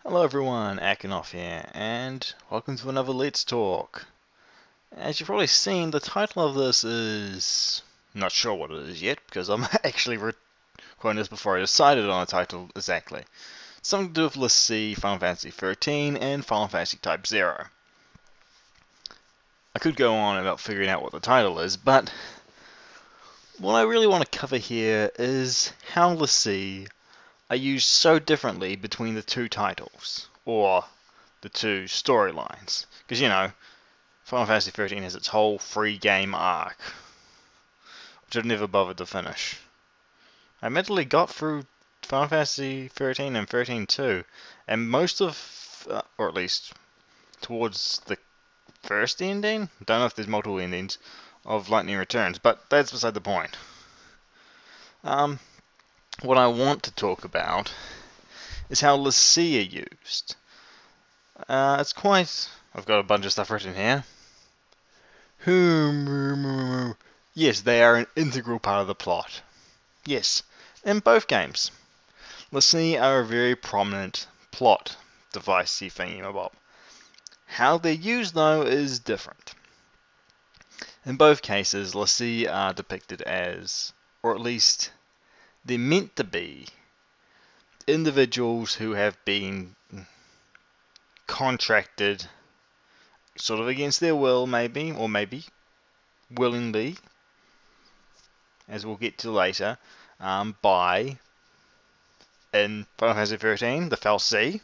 Hello everyone, Akinoff here, and welcome to another Let's Talk. As you've probably seen, the title of this is... not sure what it is yet, because I'm actually recording this before I decided on a title exactly. Something to do with Let's See, Final Fantasy XIII, and Final Fantasy Type 0. I could go on about figuring out what the title is, but what I really want to cover here is how Let's See are used so differently between the two titles, or the two storylines. Because, Final Fantasy XIII has its whole free game arc, which I've never bothered to finish. I mentally got through Final Fantasy XIII and XIII 2, and most of, or at least towards the first ending, don't know if there's multiple endings, of Lightning Returns, but that's beside the point. What I want to talk about is how l'Cie are used. It's quite... I've got a bunch of stuff written here. Yes, they are an integral part of the plot. Yes, in both games. l'Cie are a very prominent plot device-y thingy-mabob. How they're used, though, is different. In both cases, l'Cie are depicted as, or at least they're meant to be, individuals who have been contracted, sort of against their will, maybe, or maybe willingly, as we'll get to later, by, in Final Fantasy XIII, the fal'Cie,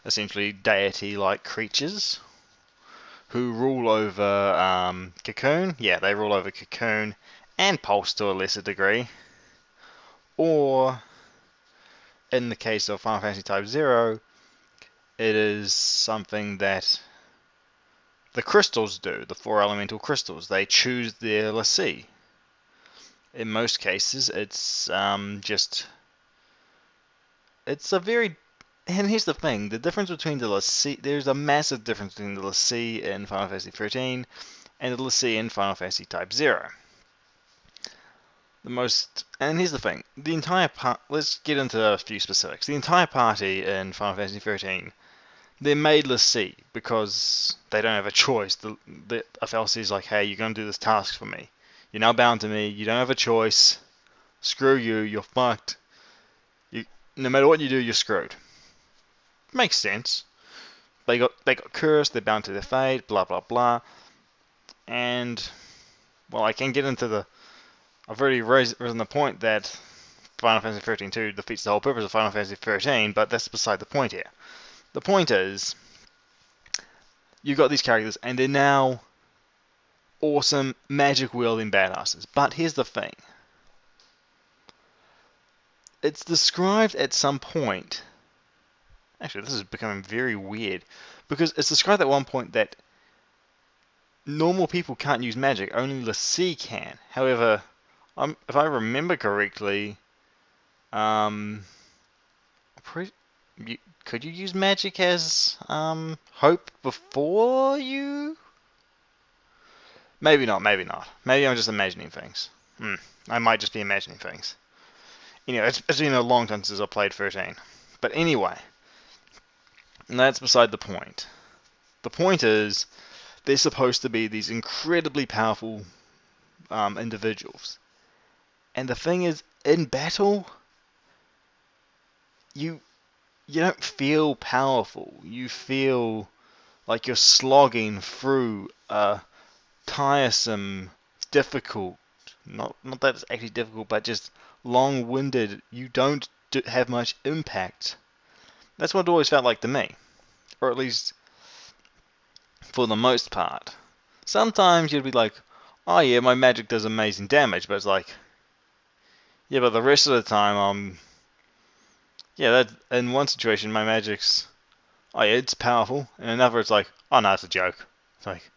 essentially deity-like creatures, who rule over Cocoon. Yeah, they rule over Cocoon, and Pulse to a lesser degree. Or, in the case of Final Fantasy Type 0, it is something that the crystals do, the four elemental crystals. They choose their l'Cie. In most cases, it's it's a very... And here's the thing, the difference between the l'Cie... There's a massive difference between the l'Cie in Final Fantasy XIII and the l'Cie in Final Fantasy Type 0. And here's the thing, the entire let's get into a few specifics. The entire party in Final Fantasy XIII, they're made l'Cie because they don't have a choice. The FLC is like, hey, you're going to do this task for me. You're now bound to me. You don't have a choice. Screw you. You're fucked. No matter what you do, you're screwed. Makes sense. They got cursed. They're bound to their fate. Blah blah blah. And well, I can get into the... I've already risen the point that Final Fantasy XIII 2 defeats the whole purpose of Final Fantasy XIII, but that's beside the point here. The point is, you've got these characters, and they're now awesome, magic-wielding badasses. But here's the thing. It's described at some point... Actually, this is becoming very weird. Because it's described at one point that normal people can't use magic, only l'Cie can. However, if I remember correctly, could you use magic as hope before you? Maybe not, maybe not. Maybe I'm just imagining things. I might just be imagining things. It's been a long time since I played 13. But anyway, that's beside the point. The point is, they're supposed to be these incredibly powerful individuals. And the thing is, in battle, you don't feel powerful. You feel like you're slogging through a tiresome, difficult, not that it's actually difficult, but just long-winded. You don't have much impact. That's what it always felt like to me. Or at least for the most part. Sometimes you'd be like, oh yeah, my magic does amazing damage, but it's like, yeah, but the rest of the time, yeah, that in one situation my magic's, oh yeah, it's powerful. In another, it's like, oh no, it's a joke. It's like,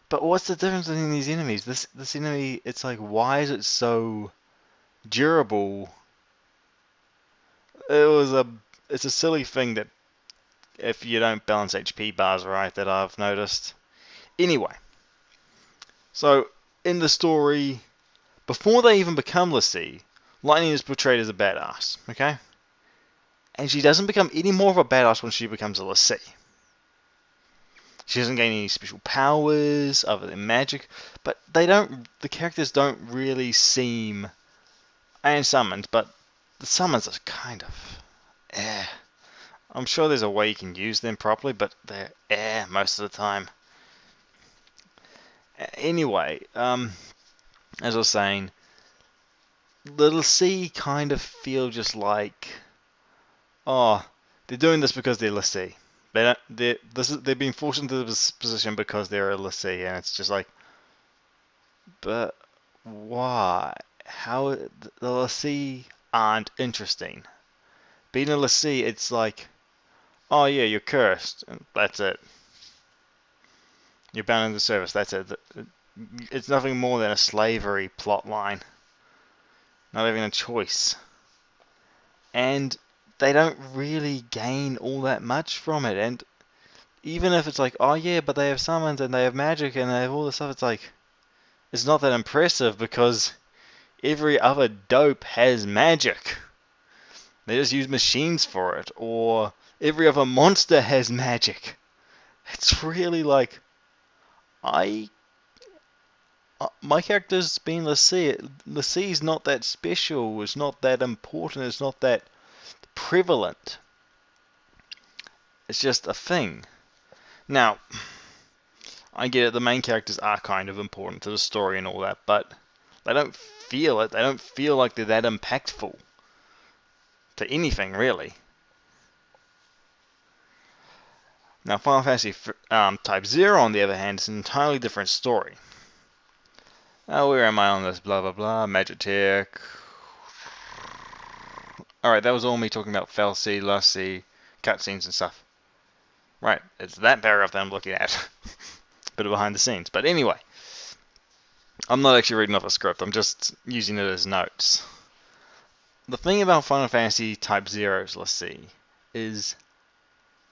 but what's the difference between these enemies? This enemy, it's like, why is it so durable? It's a silly thing that if you don't balance HP bars right, that I've noticed. Anyway, so in the story, before they even become l'Cie, Lightning is portrayed as a badass, okay? And she doesn't become any more of a badass when she becomes a l'Cie. She doesn't gain any special powers other than magic, but the characters don't really seem, and summons, but the summons are kind of, I'm sure there's a way you can use them properly, but they're most of the time. Anyway, as I was saying, Little C kind of feel just like, oh, they're doing this because they're l'Cie. They're being forced into this position because they're a l'Cie, and it's just like, but why? How the l'Cie aren't interesting. Being a l'Cie, it's like, oh yeah, you're cursed, and that's it. You're bound in the service, that's it. It's nothing more than a slavery plot line. Not even a choice. And they don't really gain all that much from it. And even if it's like, oh yeah, but they have summons and they have magic and they have all this stuff, it's like, it's not that impressive because every other dope has magic. They just use machines for it. Or every other monster has magic. It's really like, my character's been l'Cie. l'Cie's not that special. It's not that important. It's not that prevalent. It's just a thing. Now, I get it. The main characters are kind of important to the story and all that, but they don't feel it. They don't feel like they're that impactful to anything, really. Now, Final Fantasy Type 0, on the other hand, is an entirely different story. Oh, where am I on this? Blah, blah, blah. Magitek. Alright, that was all me talking about Felcy, l'Cie, cutscenes and stuff. Right, it's that paragraph that I'm looking at. Bit of behind the scenes. But anyway, I'm not actually reading off a script, I'm just using it as notes. The thing about Final Fantasy Type 0's l'Cie is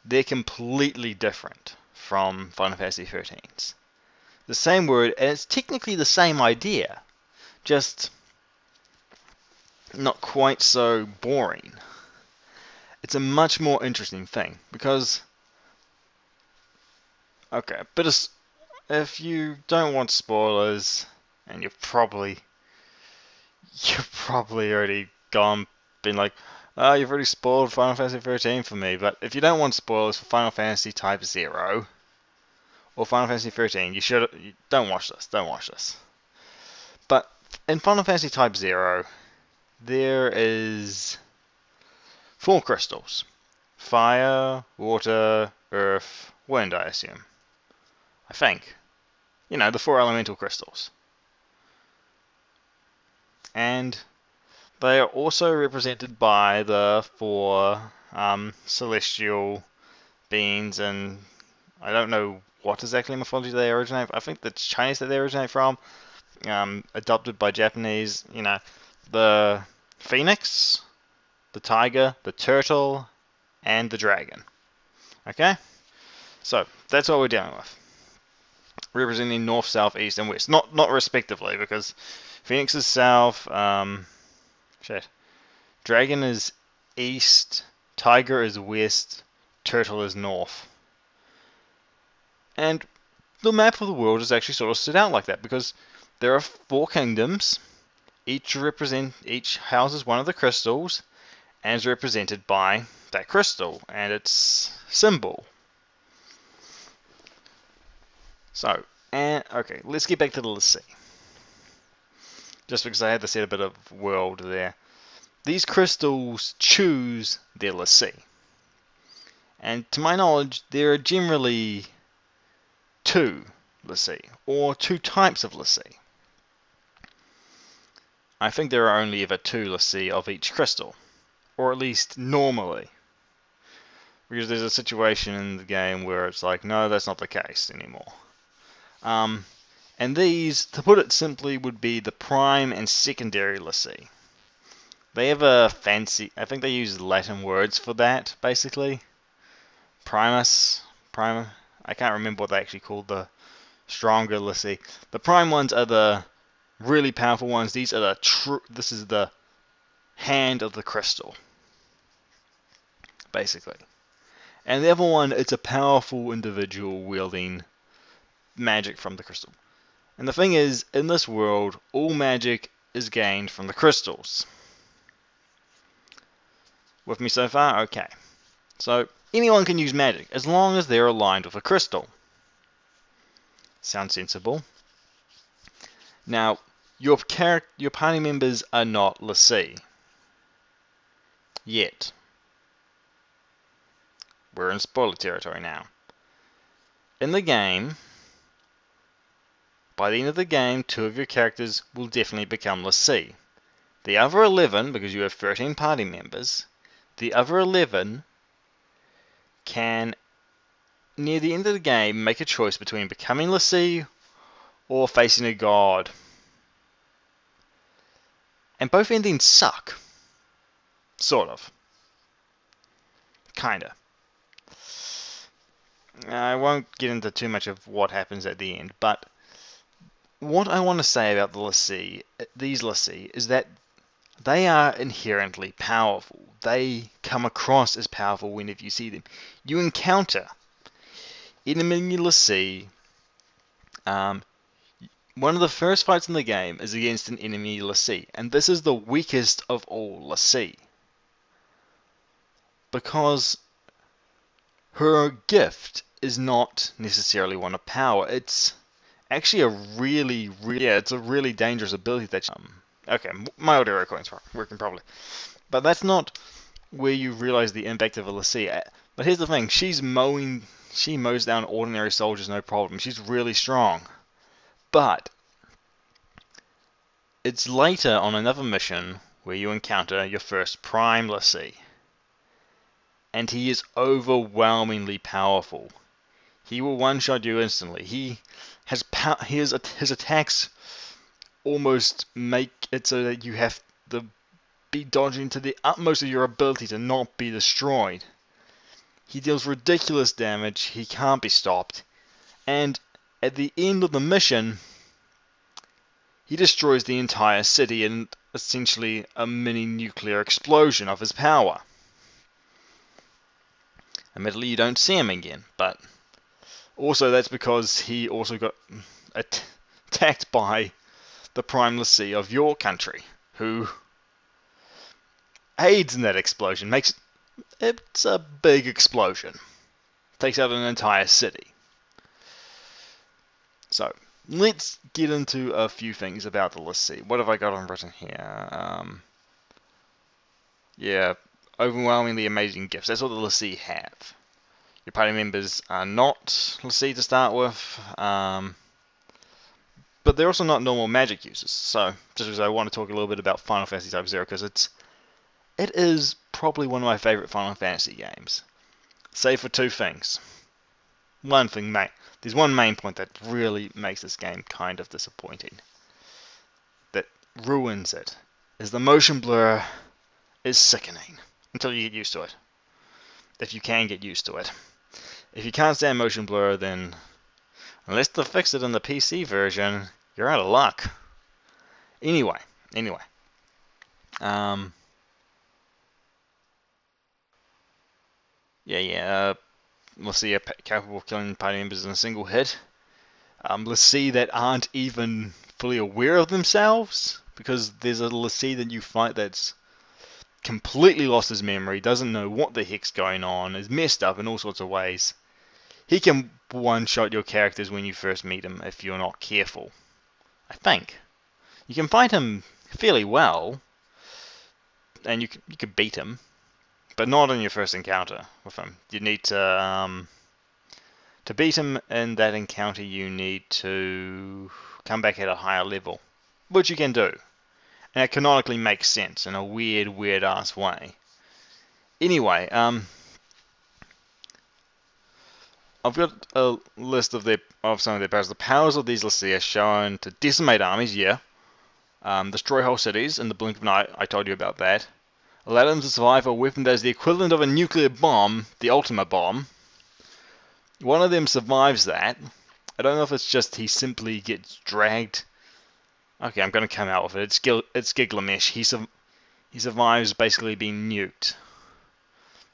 they're completely different from Final Fantasy XIII's. The same word, and it's technically the same idea, just not quite so boring. It's a much more interesting thing, because, okay, but if you don't want spoilers, and you've probably already been like, oh, you've already spoiled Final Fantasy XIII for me, but if you don't want spoilers for Final Fantasy Type 0, or Final Fantasy XIII, don't watch this. But in Final Fantasy Type 0, there is 4 crystals. Fire, water, earth, wind, I assume. I think. You know, the 4 elemental crystals. And they are also represented by the 4 celestial beings, and I don't know what exactly mythology they originate from. I think it's Chinese that they originate from. Adopted by Japanese, you know, the phoenix, the tiger, the turtle, and the dragon. Okay? So, that's what we're dealing with. Representing north, south, east, and west. Not respectively, because phoenix is south, dragon is east, tiger is west, turtle is north. And the map of the world is actually sort of set out like that, because there are 4 kingdoms, each houses one of the crystals, and is represented by that crystal and its symbol. So, okay, let's get back to the l'Cie. Just because I had to set a bit of world there. These crystals choose their l'Cie. And to my knowledge, there are generally 2 l'Cie, or 2 types of l'Cie. I think there are only ever 2 l'Cie of each crystal, or at least normally. Because there's a situation in the game where it's like, no, that's not the case anymore. And these, to put it simply, would be the prime and secondary l'Cie. They have a fancy, I think they use Latin words for that, basically. Prima, I can't remember what they actually called the stronger l'Cie. The prime ones are the really powerful ones. These are this is the hand of the crystal. basically. And the other one, it's a powerful individual wielding magic from the crystal. And the thing is, in this world, all magic is gained from the crystals. With me so far? Okay. So, anyone can use magic, as long as they're aligned with a crystal. Sounds sensible. Now, your party members are not l'Cie. Yet. We're in spoiler territory now. In the game, by the end of the game, 2 of your characters will definitely become l'Cie. The other 11, because you have 13 party members, the other 11 can, near the end of the game, make a choice between becoming l'Cie or facing a god. And both endings suck. Sort of. Kinda. I won't get into too much of what happens at the end, but what I want to say about these l'Cie, is that they are inherently powerful. They come across as powerful whenever you see them. You encounter enemy l'Cie. One of the first fights in the game is against an enemy l'Cie, and this is the weakest of all l'Cie, because her gift is not necessarily one of power. It's actually a it's a really dangerous ability that okay, my audio recording's working properly, but that's not where you realize the impact of a l'Cie. But here's the thing: she mows down ordinary soldiers no problem. She's really strong. But it's later on another mission where you encounter your first prime l'Cie, and he is overwhelmingly powerful. He will one-shot you instantly. His attacks almost make it so that you have to be dodging to the utmost of your ability to not be destroyed. He deals ridiculous damage. He can't be stopped. And at the end of the mission, he destroys the entire city in essentially a mini nuclear explosion of his power. Admittedly, you don't see him again, but also that's because he also got attacked by the prime l'Cie of your country, who aids in that explosion. It's a big explosion. Takes out an entire city. So, let's get into a few things about the l'Cie. What have I got on written here? Yeah, overwhelmingly amazing gifts. That's what the l'Cie have. Your party members are not l'Cie to start with, but they're also not normal magic users. So, just because I want to talk a little bit about Final Fantasy Type 0, because it is probably one of my favorite Final Fantasy games, save for 2 things. There's one main point that really makes this game kind of disappointing, that ruins it, is the motion blur is sickening until you get used to it. If you can get used to it. If you can't stand motion blur, then unless they fix it in the PC version, you're out of luck. Anyway. l'Cie are capable of killing party members in a single hit. l'Cie that aren't even fully aware of themselves, because there's a l'Cie that you fight that's completely lost his memory, doesn't know what the heck's going on, is messed up in all sorts of ways. He can one-shot your characters when you first meet him if you're not careful. I think. You can fight him fairly well, and you could beat him, but not in your first encounter with him. You need to beat him in that encounter, you need to come back at a higher level, which you can do. And it canonically makes sense in a weird-ass way. Anyway, I've got a list of some of their powers. The powers of these l'Cie are shown to decimate armies, destroy whole cities in the blink of an eye. I told you about that. Allow them to survive a weapon that is the equivalent of a nuclear bomb, the ultimate bomb. One of them survives that. I don't know if it's just he simply gets dragged. Okay, I'm going to come out with it. It's Gilgamesh. He survives basically being nuked.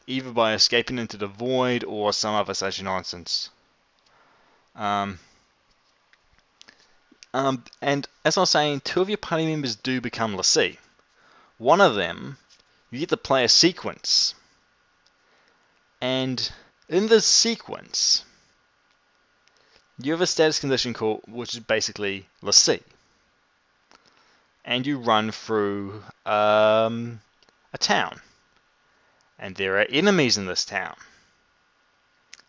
either by escaping into the void or some other such nonsense. And as I was saying, 2 of your party members do become l'Cie. One of them, you get to play a sequence. And in this sequence, you have a status condition called, which is basically l'Cie. And you run through a town. And there are enemies in this town.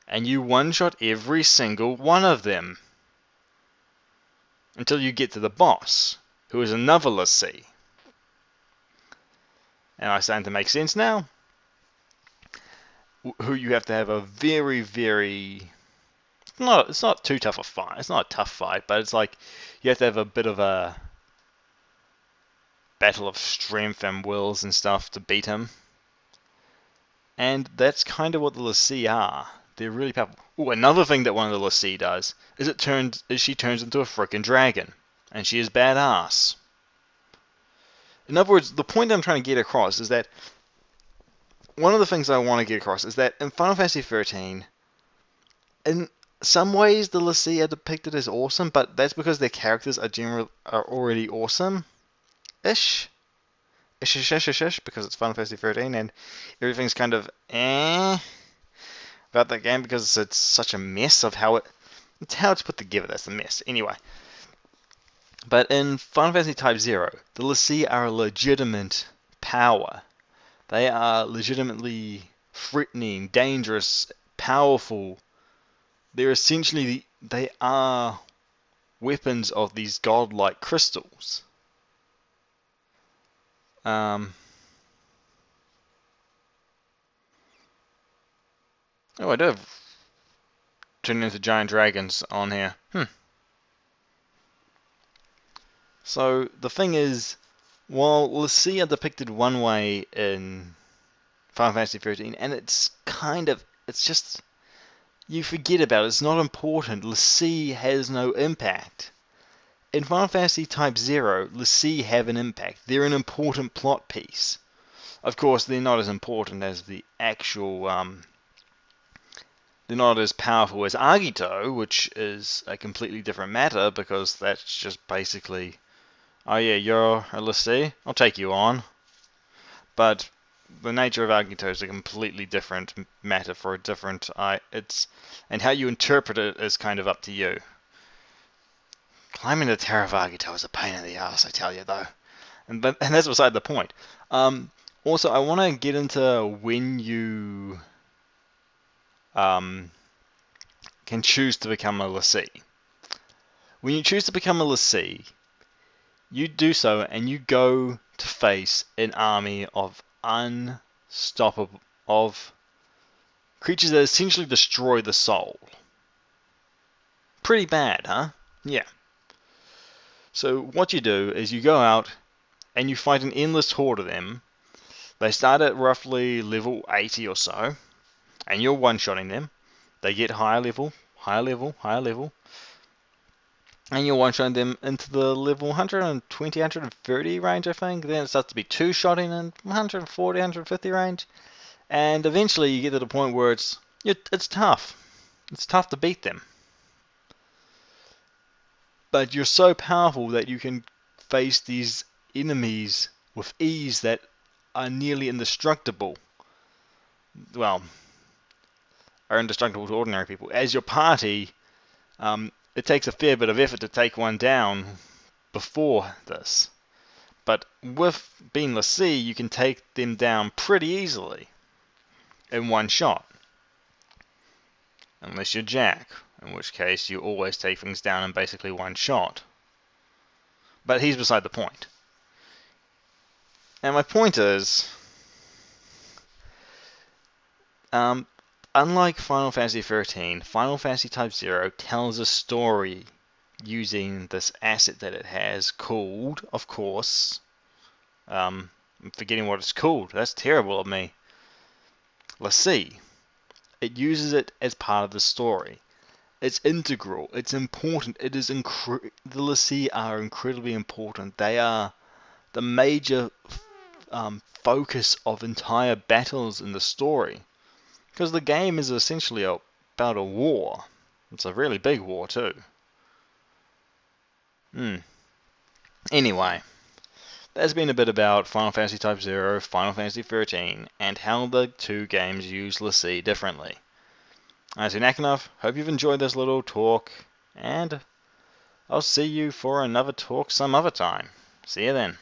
And you one-shot every single one of them. Until you get to the boss, who is another l'Cie. Am I starting to make sense now? Who you have to have a very, very... No, it's not too tough a fight. It's not a tough fight, but it's like you have to have a bit of a battle of strength and wills and stuff to beat him. And that's kind of what the l'Cie are. They're really powerful. Ooh, another thing that one of the l'Cie does is she turns into a frickin' dragon. And she is badass. In other words, the point I'm trying to get across is that one of the things I want to get across is that in Final Fantasy XIII, in some ways the l'Cie are depicted as awesome, but that's because their characters are already awesome-ish. Ish, because it's Final Fantasy XIII, and everything's kind of about that game because it's such a mess of how it's put together. That's the mess. Anyway. But in Final Fantasy Type 0, the l'Cie are a legitimate power. They are legitimately threatening, dangerous, powerful. They're essentially, they are weapons of these godlike crystals. Oh, I do have turned into giant dragons on here. So the thing is, while l'Cie are depicted one way in Final Fantasy XIII, and it's just, you forget about it, it's not important, l'Cie has no impact. In Final Fantasy Type 0, l'Cie have an impact. They're an important plot piece. Of course, they're not as important as the actual, they're not as powerful as Agito, which is a completely different matter, because that's just basically... Oh yeah, you're a l'Cie, I'll take you on. But the nature of Agito is a completely different matter for a different... and how you interpret it is kind of up to you. Climbing the Tower of Agito is a pain in the ass, I tell you though. And that's beside the point. Also, I want to get into when you can choose to become a l'Cie. When you choose to become a l'Cie, you do so and you go to face an army of creatures that essentially destroy the soul. Pretty bad, huh? Yeah. So what you do is you go out and you fight an endless horde of them. They start at roughly level 80 or so, and you're one-shotting them. They get higher level, higher level, higher level. And you're one-shotting them into the level 120, 130 range, I think. Then it starts to be two-shotting in 140, 150 range. And eventually you get to the point where it's tough. It's tough to beat them. But you're so powerful that you can face these enemies with ease that are nearly indestructible. Well, are indestructible to ordinary people. As your party... it takes a fair bit of effort to take one down before this. But with being l'Cie, you can take them down pretty easily in one shot. Unless you're Jack, in which case you always take things down in basically one shot. But he's beside the point. And my point is, unlike Final Fantasy XIII, Final Fantasy Type 0 tells a story using this asset that it has called, of course, I'm forgetting what it's called, that's terrible of me, l'Cie. It uses it as part of the story. It's integral, it's important, it is the l'Cie are incredibly important. They are the major focus of entire battles in the story. Because the game is essentially about a war. It's a really big war too. Anyway, there's been a bit about Final Fantasy Type 0, Final Fantasy 13, and how the two games use l'Cie differently. I've been Akinov, hope you've enjoyed this little talk, and I'll see you for another talk some other time. See you then.